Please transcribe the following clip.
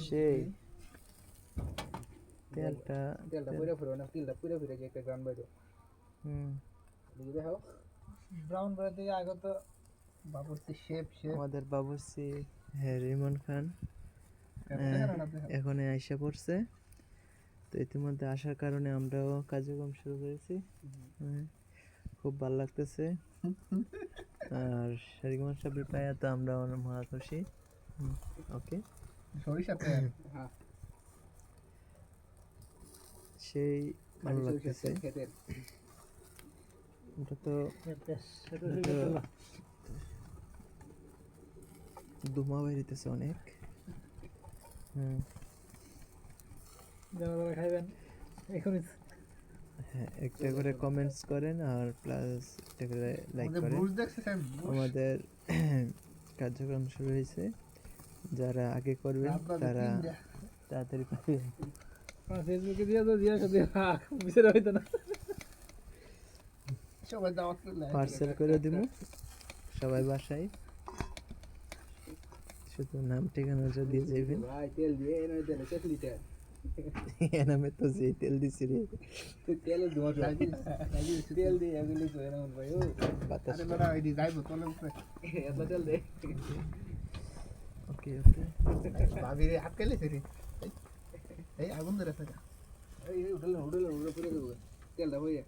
সেই তেলটা পুরো পুরো না তেলটা পুরো পুরো যে একটা গ্রাম বাইরো লিখে দেখো ব্রাউন করে দিয়ে আগে তো বাবুর্চি শেপ আমাদের বাবুর্চি রিমন খান এখন আইসা পড়ছে। তো ইতিমধ্যে আসার কারণে আমরাও কার্যক্রম শুরু করেছি। খুব ভালো লাগতেছে। আর রিমন সাহেব পায়া তো আমরা মহা খুশি। ওকে সরিষাতে হ্যাঁ সেই ভালো লাগতেছে। এটা তো ধোঁয়া বেরিতেছে অনেক। খাইবেন এখন হ্যাঁ, একটা করে কমেন্টস করেন আর প্লাস একটা করে লাইক করেন। আমাদের কার্যক্রম শুরু হয়েছে, যারা আগে করবেন তারা তাড়াতাড়ি পাবেন। ফেসবুকে দিয়ে তো দিয়ে সাথে বিচার হইতো না, সবাই দাওয়াত করলে পার্সেল করে দিব সবাই বাসায়, শুধু নাম ঠিকানা দিয়ে যাবেন। ভাই তেল দিয়ে এনে দেন 1 লিটার এনামে তো যে তেল দিছি রে, তেল ধোয়া তেল দিয়ে এগুলি তো এনে ভাই ও বাতাস আরে বড় আইডি যাইবো তোলে উপরে এত তেল দে। ওকে ওকে ভাবি রে হাত কেলে রে এই আগুন ধরে থাকা এই উঠলে পুরো তেলটা হয়ে